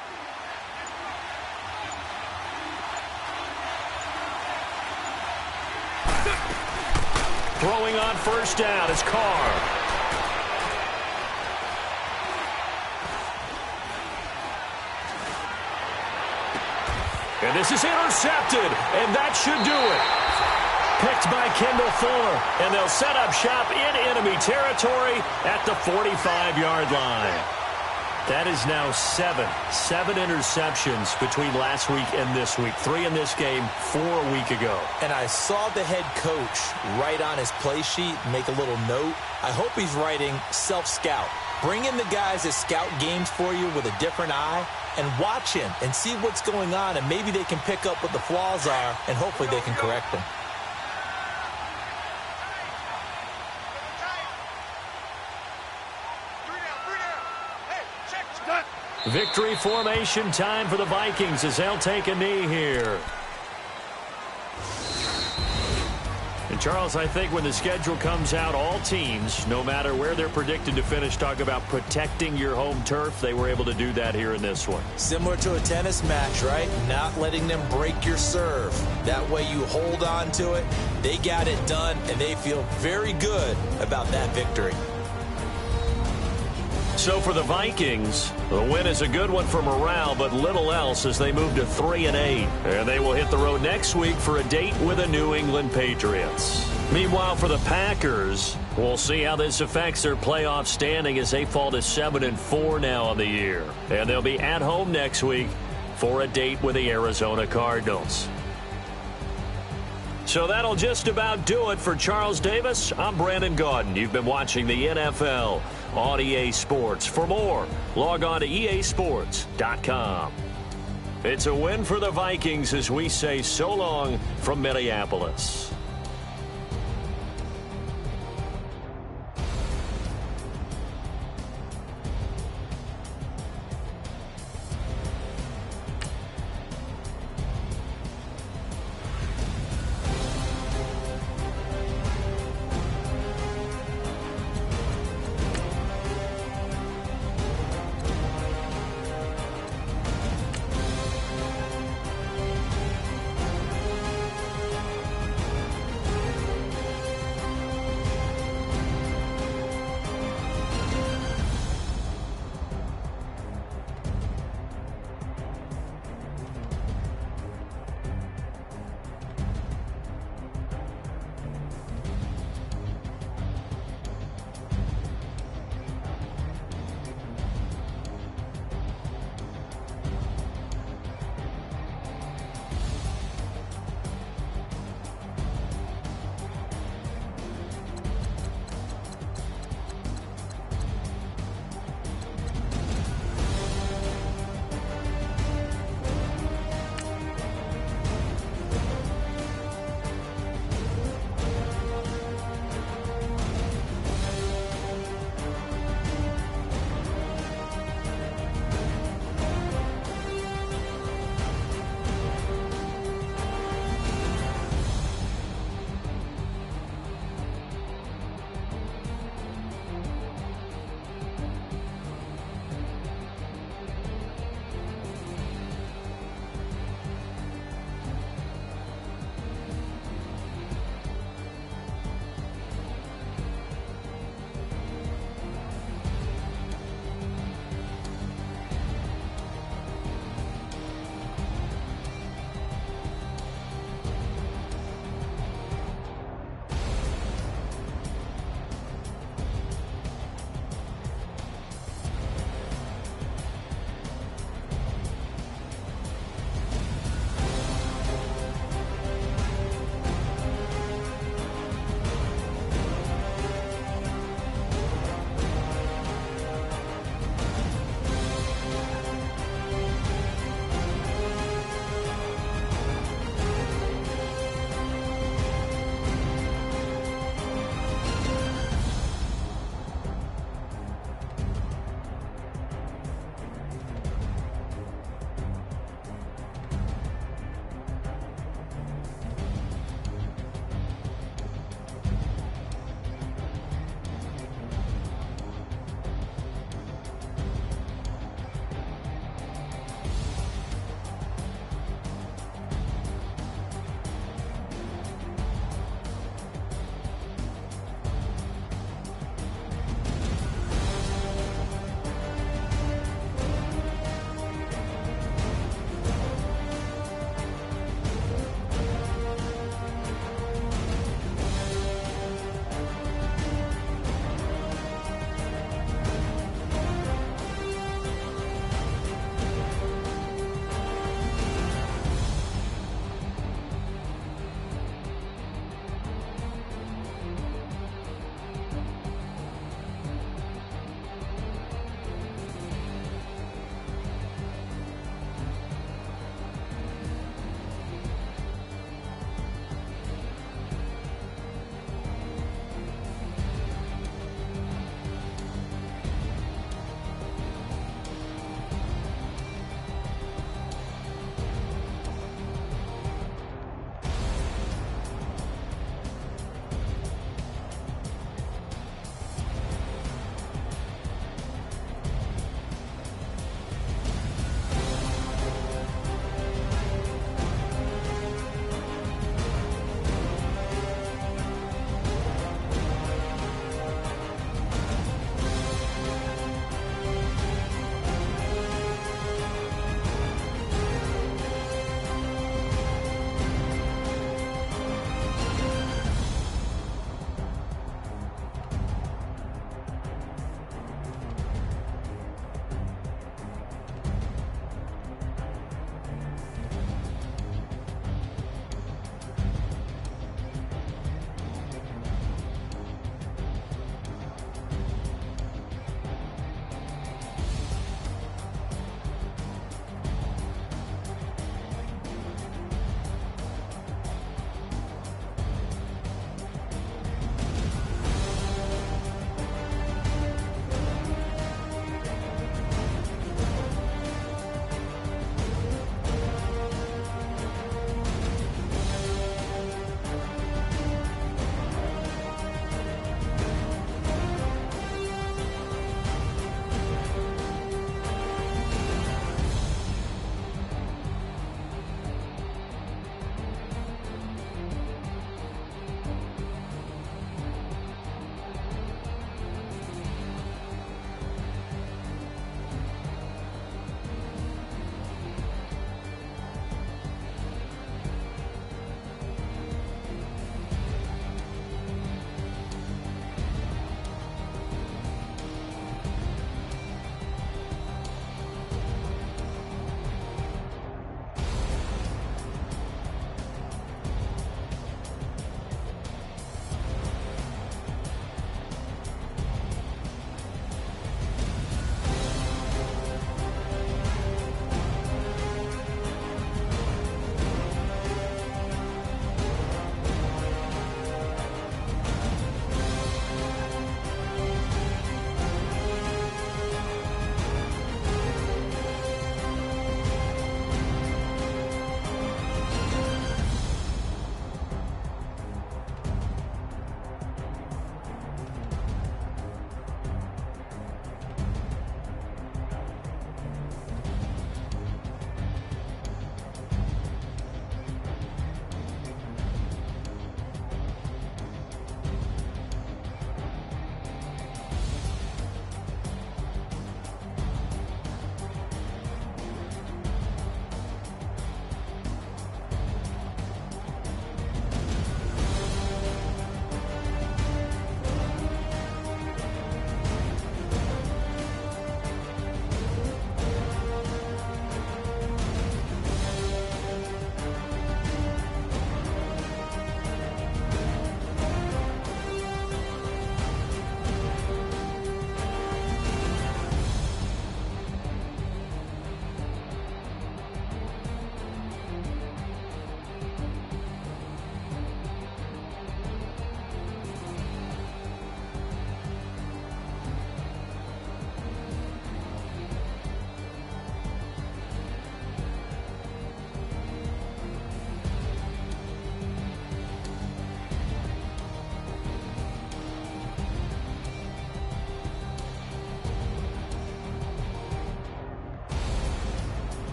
Throwing on first down is Carr. And this is intercepted, and that should do it. Picked by Kendall Fuller, and they'll set up shop in enemy territory at the 45-yard line. That is now seven interceptions between last week and this week. 3 in this game, 4 a week ago. And I saw the head coach write on his play sheet, make a little note. I hope he's writing self-scout. Bring in the guys that scout games for you with a different eye and watch him and see what's going on, and maybe they can pick up what the flaws are, and hopefully they can correct them. Victory formation time for the Vikings as they'll take a knee here. And Charles, I think when the schedule comes out, all teams, no matter where they're predicted to finish, talk about protecting your home turf. They were able to do that here in this one. Similar to a tennis match, right? Not letting them break your serve. That way you hold on to it. They got it done, and they feel very good about that victory. So for the Vikings, the win is a good one for morale, but little else as they move to 3-8. And they will hit the road next week for a date with the New England Patriots. Meanwhile, for the Packers, we'll see how this affects their playoff standing as they fall to 7-4 now on the year. And they'll be at home next week for a date with the Arizona Cardinals. So that'll just about do it for Charles Davis. I'm Brandon Gaudin. You've been watching the NFL on EA Sports. For more, log on to easports.com. It's a win for the Vikings as we say so long from Minneapolis.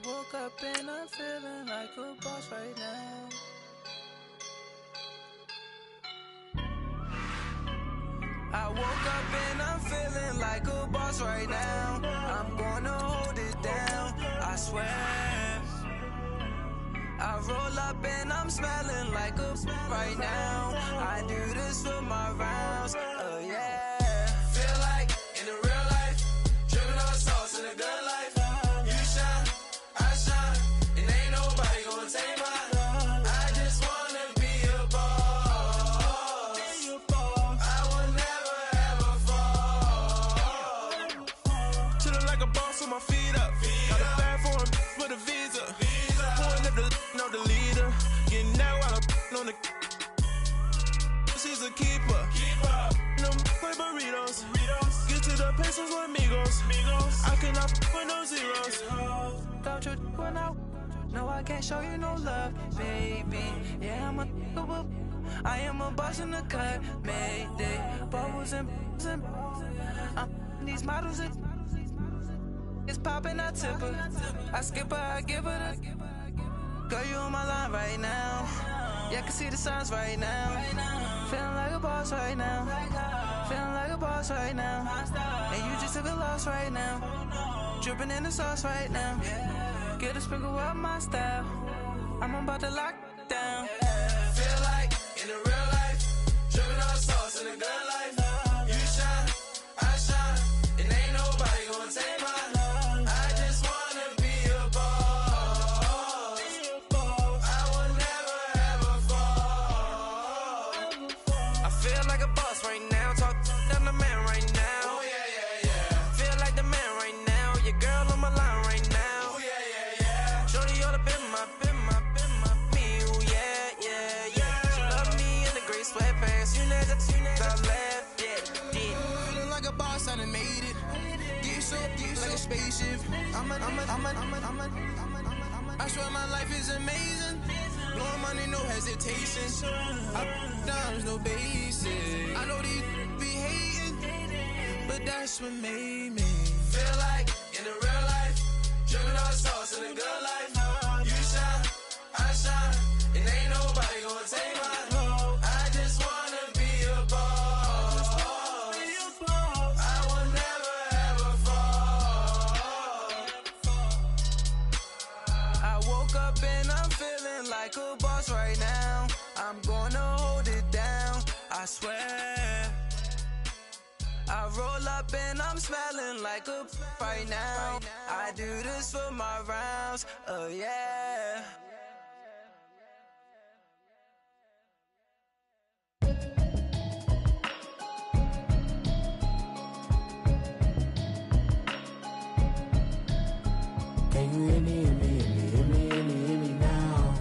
woke up and I'm feeling like a boss right now. I woke up and I'm feeling like a boss right now. I'm gonna hold it down, I swear. I roll up and I'm smelling like a right now. I do this for my rounds, yeah. Feel like in the real life, dripping on sauce in the good life. You shine, I shine, and ain't nobody gonna take mine. I just wanna be a boss. I will never ever fall. Chillin' like a boss with my feet up. Got a bag for him with a visa. Pulling up the know the leader. Getting out while I'm on the. She's a keeper. No play burritos. Get to the pesos with amigos. I cannot with no zeros. Got you when no, I can't show you no love, baby. Yeah, I am a boss in the cut, Mayday. Bubbles and I'm these models. It's popping, I tip her. I skip her, I give her the. Girl, you on my line right now. Yeah, I can see the signs right now. Feeling like a boss right now. Feeling like a boss right now. And you just took a loss right now. Dripping in the sauce right now. Get a sprinkle up my style. I'm about to lock down. Feel like in the real life, dripping on sauce in the good life. You shine, I shine, and ain't nobody gonna take mine. I just wanna be a boss. I will never ever fall. I feel like a boss right now. Talk to the man right now. Oh yeah. Feel like the man right now. Your girl on my line right now. Oh yeah. Shorty all up in my me. Oh yeah. She love me in the gray sweatpants. You never left. Yeah. Feeling like a boss, I done made it. Get so like a spaceship. I swear my life is amazing. Blowing money, no hesitation. I dimes, no basic. I know these be hating, but that's what made me feel like in the real life, dripping on sauce in the good life. You shine, I shine, and ain't nobody gonna take mine. I just wanna be a boss. I will never ever fall. I woke up and I'm feeling like a boss right now. I'm gonna hold it down, I swear. I roll up and I'm smelling like a right now. I do this for my rounds, yeah. Can you hear me, hear me, hear me, hear me, hear me now?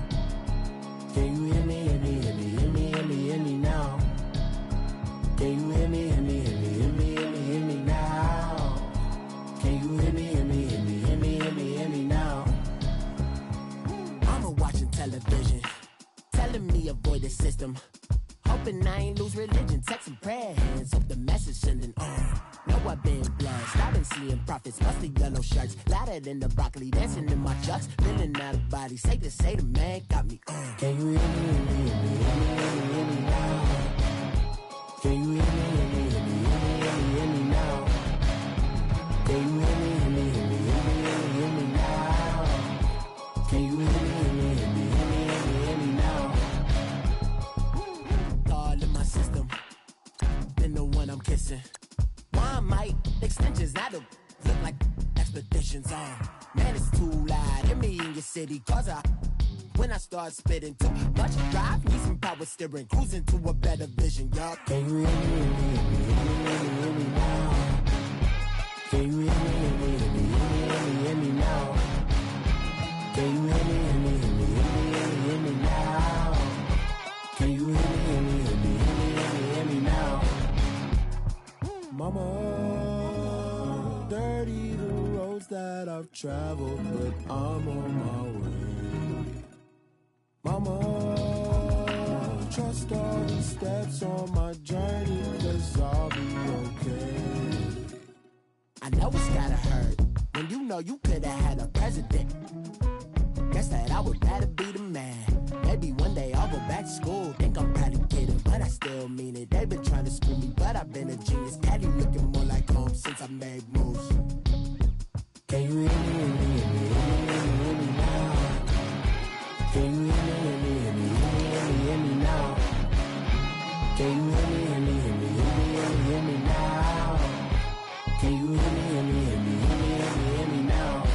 Can you hear me, hear me, hear me, hear me, hear me, hear me now? Can you hear me, hear me, hear me, hear me, hear me, hear me now? Can you hear me, hear me, hear me, hear me, hear me, hear me now? Mama watching television, telling me avoid the system. Hoping I ain't lose religion, texting prayer hands, hope the message sending on. Know I've been blessed, I've been seeing prophets, musty yellow shirts, louder than the broccoli, dancing in my chucks, feeling out of body, safe to say the man got me on. Can you hear me, hear me, hear me, hear me, hear me, hear me now? Can you hear me, hear me, hear me, hear me, hear me, hear me now? Can you hear me, hear me, hear me, hear me, hear me, hear me now? Can you hear me, hear me, hear me, hear me, hear me, hear me now? All in my system, been the one I'm kissing. One might extensions, I don't look like expeditions on. Man, it's too loud. Hear me in your city, cause when I start spitting too much drive, need some power steering, cruising to a better vision, y'all. Can you hear me, hear me, hear me, hear me, hear me, hear me now? Can you hear me, hear me, hear me, hear me, hear me, hear me now? Can you hear me, hear me, hear me, hear me, hear me, hear me now? Can you hear me, hear me, hear me, hear me, hear me, hear me now? Mama, dirty the roads that I've traveled, but I'm on my way. Mama, trust all the steps on my journey, 'cause I'll be okay. I know it's gotta hurt when you know know you could've had a president. Guess that I would rather be the man. Maybe one day I'll go back to school. Think I'm probably kidding, but I still mean it. They've been trying to school me, but I've been a genius. Daddy looking more like home since I made moves. Can you hear me, hear me, hear me, hear me now? Can you hear me, hear me, hear me, hear me now? Can you hear me, hear me, hear me, hear me now? Can you hear me, hear me, hear me, hear me now?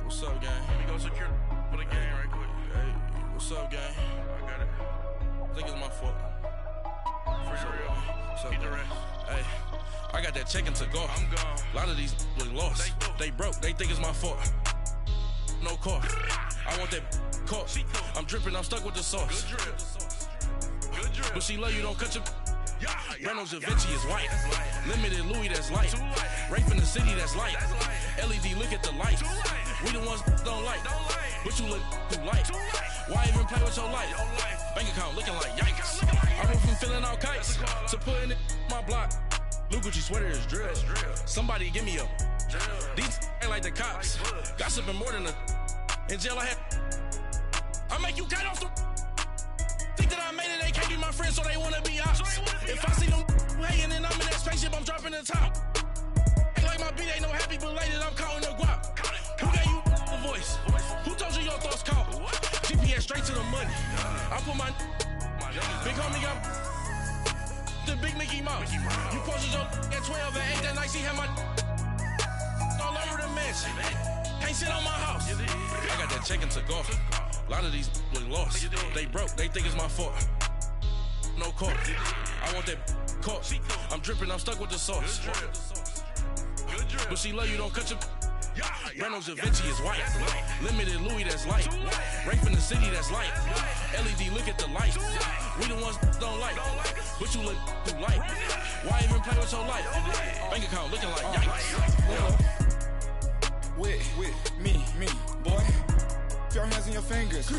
What's up, gang? Let me go secure for the game right quick. Hey, what's up, gang? I got it. I think it's my fault. For real. What's up, Keep the rest. Hey, I got that check-in to go. I'm gone. A lot of these look lost. They broke. They think it's my fault. No car. I want that car. I'm dripping. I'm stuck with the sauce. Good drip. Good drip. But she love you. Don't cut your... Reynolds Da Vinci is white. Limited Louis, that's light. Rape in the city, that's light. LED, look at the lights. We the ones don't like. But you look too light. Why even play with your life? Bank account looking like yikes. I went from filling out kites to putting it in my block. Blue Gucci sweater is drill. Somebody give me a. These ain't like the cops. Gossiping more than a. In jail I had. I make you cut off the. Think that I made it, they can't be my friends, so they wanna be ops. If I see them hating and I'm in that spaceship, I'm dropping the top. Ain't like my beat ain't no happy, but later I'm counting the guap. Who gave you the voice? Who told you your thoughts count? GPS straight to the money. I put my big homie got the big Mickey Mouse. You posted your at 12 and 8 that night, she had my all over the mansion. Can't sit on my house. I got that check-in to go. A lot of these look lost. They broke. They think it's my fault. No car. I want that car. I'm dripping. I'm stuck with the sauce. But she love you. Don't cut your... Reynolds Da Vinci is white. Limited Louis, that's light. Rape in the city, that's light. LED, look at the lights. We the ones don't like. But you look too light. Why even play with your life? Bank account looking like yikes. With me, boy. Your hands and your fingers.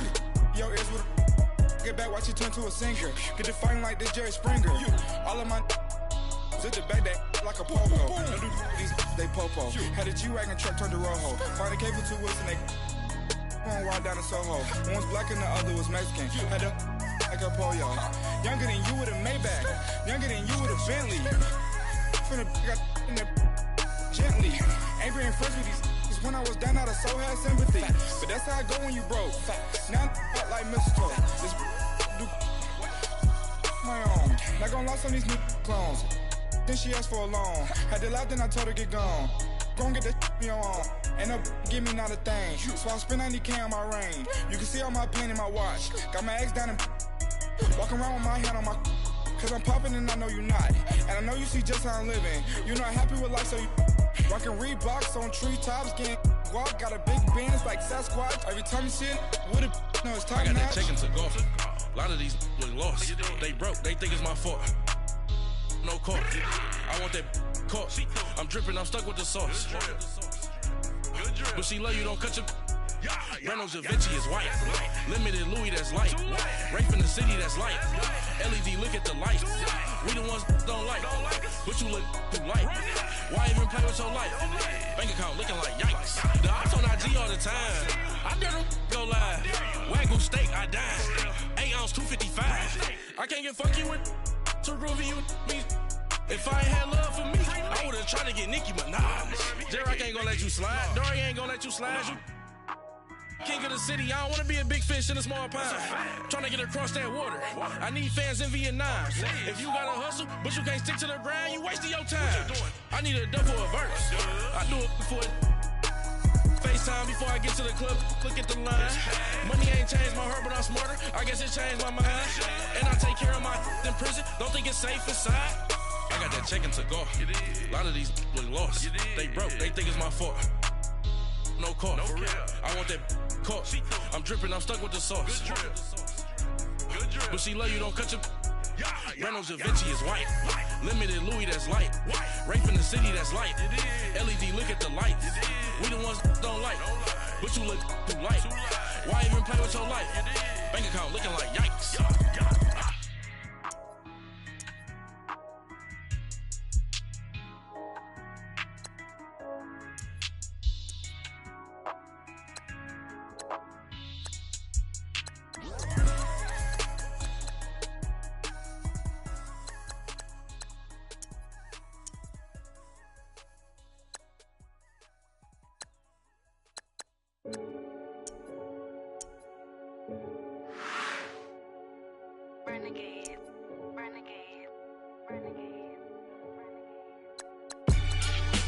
Your ears with a... Get back, watch you turn to a singer. Get the fighting like this Jerry Springer. All of my... Zip the back that like a popo. No do these they popo. Had a G-Wagon truck turned to Rojo. Find a cable 2 wheels and they... One ride down in Soho. One was black and the other was Mexican. Had a... Like a pollo. Younger than you with a Maybach. Younger than you with a Bentley. From the... Got in there... Gently. Ain't being friends with these... When I was down out of so had sympathy. But that's how I go when you broke. Now I'm like mistletoe. This do my own. Not gonna lie, some of these new clones. Then she asked for a loan. Had to lie, then I told her get gone. Gon' get that me on. Ain't no give me not a thing. So I spend 90K on my range. You can see all my pain in my watch. Got my ex down and walking around with my hand on my. Cause I'm popping and I know you not. And I know you see just how I'm living. You're not happy with life, so you rockin' Reeboks on treetops, getting guap. Got a big band, it's like Sasquatch. Every time you see it, with it, no, it's time. I got that check-in to go. A lot of these look lost. They broke, they think it's my fault. No car. I want that car. I'm dripping, I'm stuck with the sauce. But she love you, don't cut your... Reynolds Da Vinci is white. Limited Louis, that's light. Rape in the city, that's light. LED, look at the lights. We the ones don't like. But you look too light. Why even play with your life? Bank account looking like yikes. The ops on IG all the time. I dare them go live. Wagyu steak, I dine. 8 ounce, 255. I can't get funky with too groovy you me. If I ain't had love for me, I would've tried to get Nicki Minaj. Derek ain't gonna let you slide. Dory ain't gonna let you slide. You king of the city, I don't wanna be a big fish in a small pond. Trying to get across that water. I need fans in Vietnam. If you gotta hustle, but you can't stick to the grind, you wasting your time. I need a double a verse. I do it before FaceTime before I get to the club. Look at the line. Money ain't changed my heart, but I'm smarter. I guess it changed my mind. And I take care of my in prison. Don't think it's safe inside. I got that check-in to go. A lot of these look lost. They broke. They think it's my fault. car. No I want that caught. I'm dripping, I'm stuck with the sauce. Good drip. Good drip. But she love you, don't cut your. Reynolds Da Vinci is white. Limited Louis, that's light. Rape in the city, that's light. LED, look at the lights. We the ones don't like. But you look too light. Why even play with your life? Bank account looking like yikes.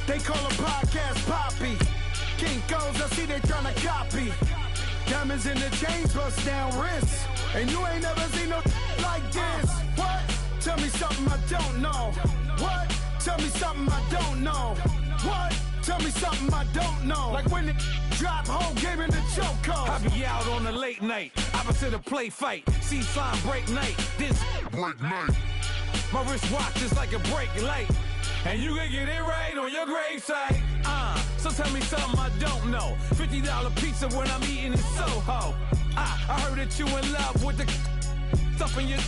They call a podcast Poppy. Kinkos, I see they tryna copy. Diamonds in the chain, bust down wrists. And you ain't never seen no like this. What? Tell me something I don't know. What? Tell me something I don't know. What? Tell me something I don't know. Like when it drop, whole game in the chokehold. I be out on a late night, opposite a play fight. See slime break night, this break night. My wristwatch is like a brake light. And you can get it right on your gravesite. So tell me something I don't know. $50 pizza when I'm eating in Soho. I heard that you in love with the stuff in your